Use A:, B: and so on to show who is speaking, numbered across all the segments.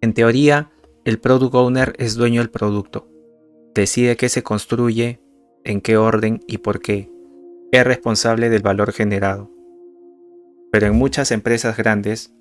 A: En teoría, el Product Owner es dueño del producto. Decide qué se construye, en qué orden y por qué. Es responsable del valor generado. Pero en muchas empresas grandes,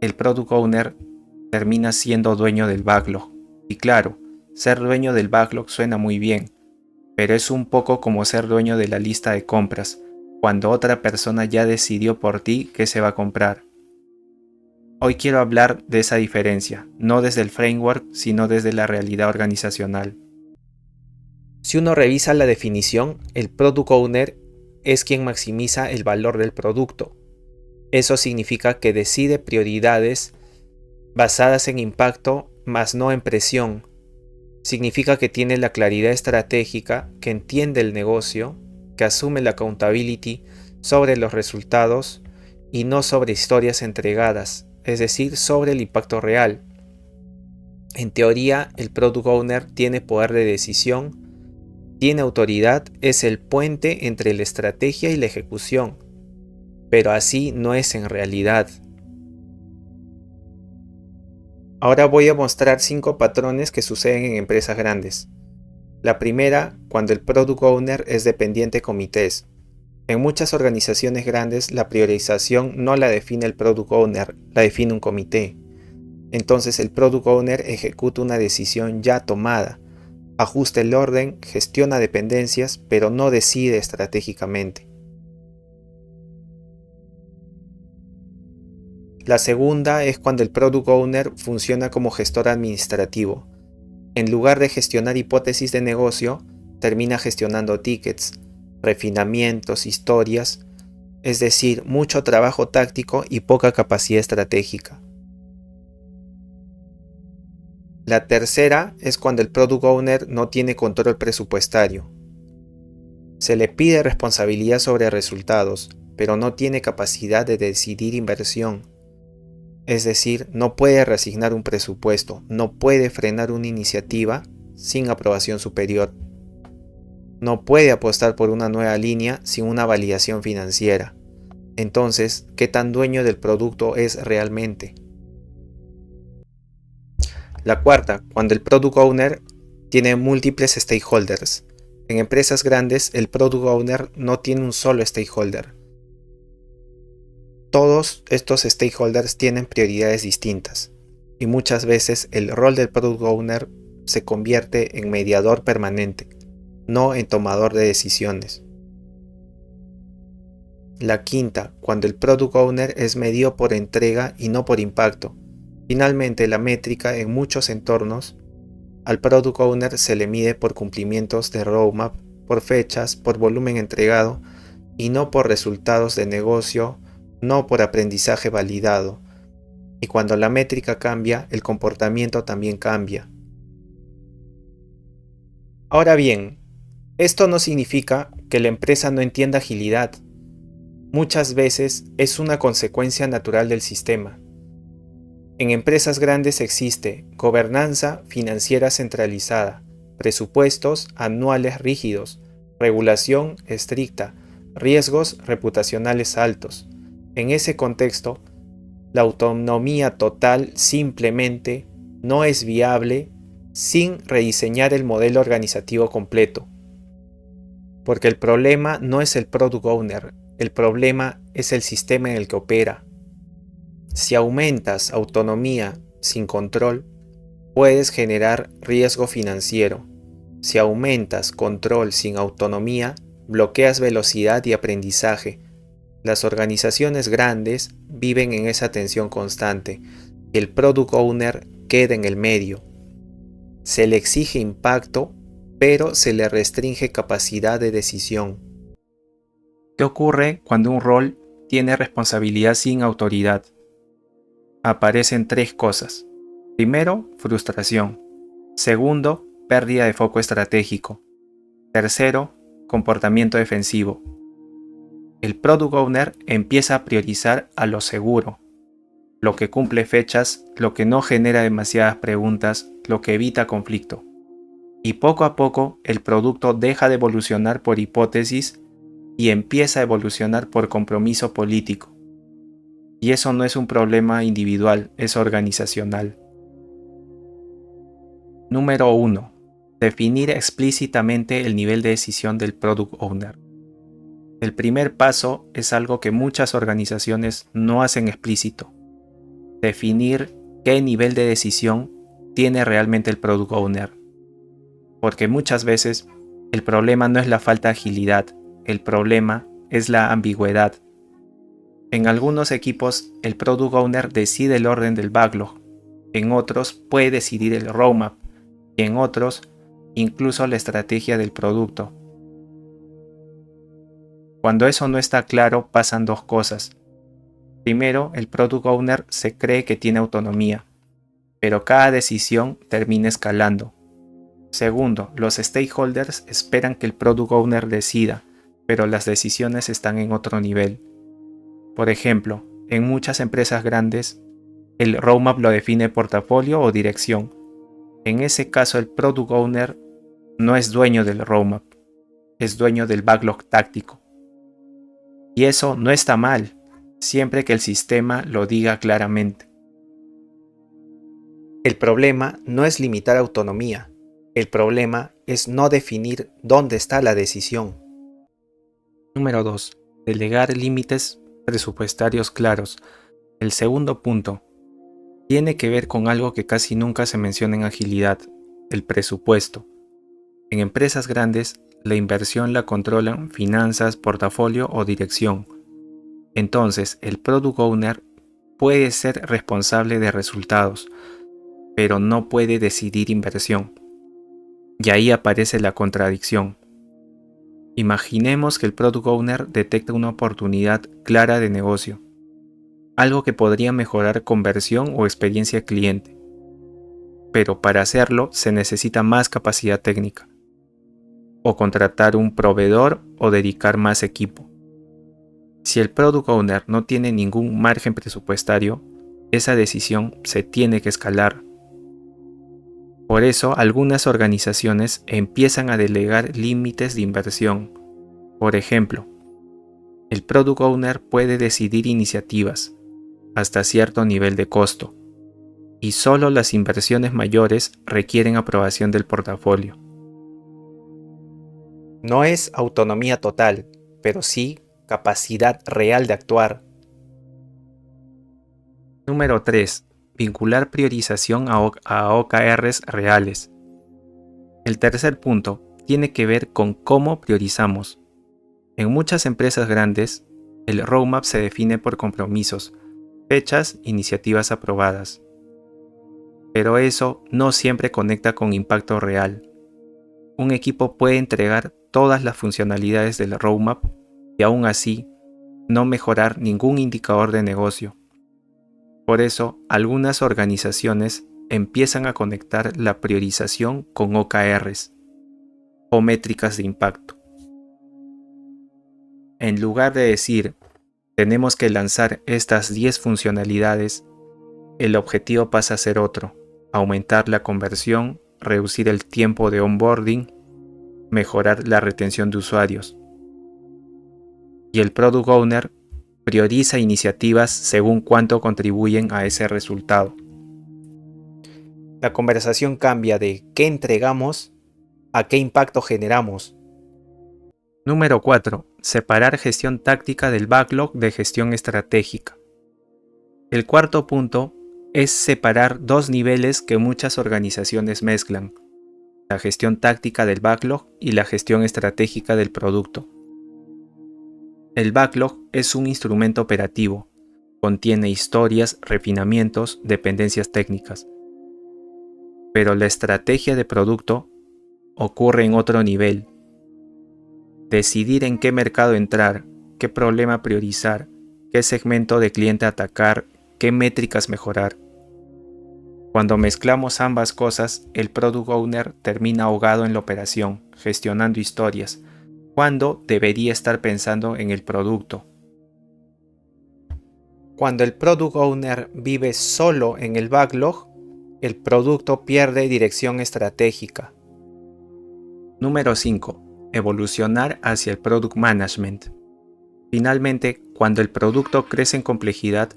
A: el Product Owner termina siendo dueño del backlog. Y claro, ser dueño del backlog suena muy bien, pero es un poco como ser dueño de la lista de compras, cuando otra persona ya decidió por ti qué se va a comprar. Hoy quiero hablar de esa diferencia, no desde el framework, sino desde la realidad organizacional. Si uno revisa la definición, el Product Owner es quien maximiza el valor del producto. Eso significa que decide prioridades basadas en impacto, más no en presión. Significa que tiene la claridad estratégica, que entiende el negocio, que asume la accountability sobre los resultados y no sobre historias entregadas, es decir, sobre el impacto real. En teoría, el Product Owner tiene poder de decisión, tiene autoridad, es el puente entre la estrategia y la ejecución, pero así no es en realidad. Ahora voy a mostrar 5 patrones que suceden en empresas grandes. La primera, cuando el Product Owner es dependiente de comités. En muchas organizaciones grandes la priorización no la define el Product Owner, la define un comité. Entonces el Product Owner ejecuta una decisión ya tomada, ajusta el orden, gestiona dependencias, pero no decide estratégicamente. La segunda es cuando el Product Owner funciona como gestor administrativo. En lugar de gestionar hipótesis de negocio, termina gestionando tickets, refinamientos, historias, es decir, mucho trabajo táctico y poca capacidad estratégica. La tercera es cuando el Product Owner no tiene control presupuestario. Se le pide responsabilidad sobre resultados, pero no tiene capacidad de decidir inversión. Es decir, no puede reasignar un presupuesto, no puede frenar una iniciativa sin aprobación superior. No puede apostar por una nueva línea sin una validación financiera. Entonces, ¿qué tan dueño del producto es realmente? La cuarta, cuando el Product Owner tiene múltiples stakeholders. En empresas grandes, el Product Owner no tiene un solo stakeholder. Todos estos stakeholders tienen prioridades distintas, y muchas veces el rol del Product Owner se convierte en mediador permanente, no en tomador de decisiones. La quinta, cuando el Product Owner es medido por entrega y no por impacto. Finalmente, la métrica en muchos entornos, al Product Owner se le mide por cumplimientos de roadmap, por fechas, por volumen entregado y no por resultados de negocio, no por aprendizaje validado. Y cuando la métrica cambia, el comportamiento también cambia. Ahora bien, esto no significa que la empresa no entienda agilidad. Muchas veces es una consecuencia natural del sistema. En empresas grandes existe gobernanza financiera centralizada, presupuestos anuales rígidos, regulación estricta, riesgos reputacionales altos. En ese contexto, la autonomía total simplemente no es viable sin rediseñar el modelo organizativo completo. Porque el problema no es el Product Owner, el problema es el sistema en el que opera. Si aumentas autonomía sin control, puedes generar riesgo financiero. Si aumentas control sin autonomía, bloqueas velocidad y aprendizaje. Las organizaciones grandes viven en esa tensión constante. El Product Owner queda en el medio. Se le exige impacto, pero se le restringe capacidad de decisión. ¿Qué ocurre cuando un rol tiene responsabilidad sin autoridad? Aparecen 3 cosas. Primero, frustración. Segundo, pérdida de foco estratégico. Tercero, comportamiento defensivo. El Product Owner empieza a priorizar a lo seguro, lo que cumple fechas, lo que no genera demasiadas preguntas, lo que evita conflicto. Y poco a poco el producto deja de evolucionar por hipótesis y empieza a evolucionar por compromiso político. Y eso no es un problema individual, es organizacional. Número 1. Definir explícitamente el nivel de decisión del Product Owner. El primer paso es algo que muchas organizaciones no hacen explícito. Definir qué nivel de decisión tiene realmente el Product Owner. Porque muchas veces el problema no es la falta de agilidad, el problema es la ambigüedad. En algunos equipos el Product Owner decide el orden del backlog, en otros puede decidir el roadmap y en otros incluso la estrategia del producto. Cuando eso no está claro pasan dos cosas. Primero, el Product Owner se cree que tiene autonomía, pero cada decisión termina escalando. Segundo, los stakeholders esperan que el Product Owner decida, pero las decisiones están en otro nivel. Por ejemplo, en muchas empresas grandes, el roadmap lo define portafolio o dirección. En ese caso, el Product Owner no es dueño del roadmap, es dueño del backlog táctico. Y eso no está mal, siempre que el sistema lo diga claramente. El problema no es limitar autonomía, el problema es no definir dónde está la decisión. Número 2. Delegar límites presupuestarios claros. El segundo punto tiene que ver con algo que casi nunca se menciona en agilidad, el presupuesto. En empresas grandes, la inversión la controlan finanzas, portafolio o dirección. Entonces, el Product Owner puede ser responsable de resultados, pero no puede decidir inversión. Y ahí aparece la contradicción. Imaginemos que el Product Owner detecta una oportunidad clara de negocio, algo que podría mejorar conversión o experiencia cliente. Pero para hacerlo se necesita más capacidad técnica, o contratar un proveedor o dedicar más equipo. Si el Product Owner no tiene ningún margen presupuestario, esa decisión se tiene que escalar. Por eso, algunas organizaciones empiezan a delegar límites de inversión. Por ejemplo, el Product Owner puede decidir iniciativas hasta cierto nivel de costo, y solo las inversiones mayores requieren aprobación del portafolio. No es autonomía total, pero sí capacidad real de actuar. Número 3. Vincular priorización a OKRs reales. El tercer punto tiene que ver con cómo priorizamos. En muchas empresas grandes, el roadmap se define por compromisos, fechas, iniciativas aprobadas. Pero eso no siempre conecta con impacto real. Un equipo puede entregar todas las funcionalidades del roadmap y aún así no mejorar ningún indicador de negocio. Por eso, algunas organizaciones empiezan a conectar la priorización con OKRs o métricas de impacto. En lugar de decir, tenemos que lanzar estas 10 funcionalidades, el objetivo pasa a ser otro: aumentar la conversión, reducir el tiempo de onboarding, mejorar la retención de usuarios. Y el Product Owner prioriza iniciativas según cuánto contribuyen a ese resultado. La conversación cambia de qué entregamos a qué impacto generamos. Número 4. Separar gestión táctica del backlog de gestión estratégica. El cuarto punto es separar dos niveles que muchas organizaciones mezclan: la gestión táctica del backlog y la gestión estratégica del producto. El backlog es un instrumento operativo, contiene historias, refinamientos, dependencias técnicas. Pero la estrategia de producto ocurre en otro nivel. Decidir en qué mercado entrar, qué problema priorizar, qué segmento de cliente atacar, qué métricas mejorar. Cuando mezclamos ambas cosas, el Product Owner termina ahogado en la operación, gestionando historias, cuando debería estar pensando en el producto. Cuando el Product Owner vive solo en el backlog, el producto pierde dirección estratégica. Número 5. Evolucionar hacia el Product Management. Finalmente, cuando el producto crece en complejidad,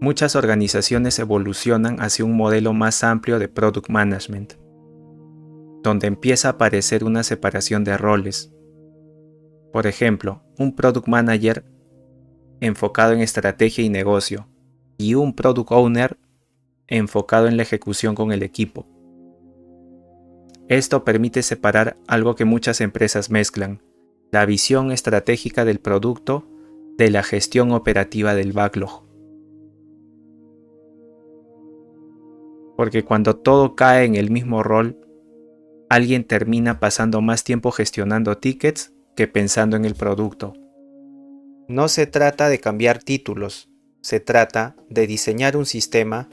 A: muchas organizaciones evolucionan hacia un modelo más amplio de Product Management. donde empieza a aparecer una separación de roles. Por ejemplo, un Product Manager enfocado en estrategia y negocio, y un Product Owner enfocado en la ejecución con el equipo. Esto permite separar algo que muchas empresas mezclan: la visión estratégica del producto de la gestión operativa del backlog. Porque cuando todo cae en el mismo rol, alguien termina pasando más tiempo gestionando tickets que pensando en el producto. No se trata de cambiar títulos, se trata de diseñar un sistema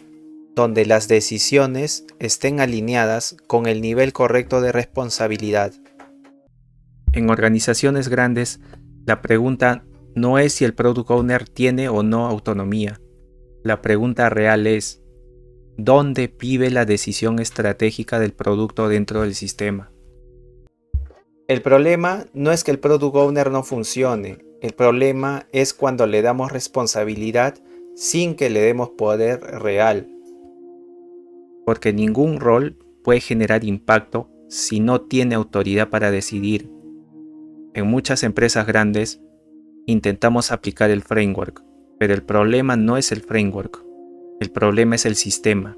A: donde las decisiones estén alineadas con el nivel correcto de responsabilidad. En organizaciones grandes, la pregunta no es si el Product Owner tiene o no autonomía. La pregunta real es: ¿dónde vive la decisión estratégica del producto dentro del sistema? El problema no es que el Product Owner no funcione, el problema es cuando le damos responsabilidad sin que le demos poder real. Porque ningún rol puede generar impacto si no tiene autoridad para decidir. En muchas empresas grandes intentamos aplicar el framework, pero el problema no es el framework, el problema es el sistema.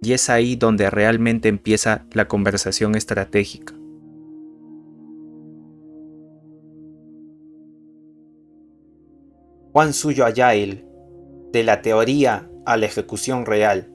A: Y es ahí donde realmente empieza la conversación estratégica. Juan Suyo Agile, de la teoría a la ejecución real.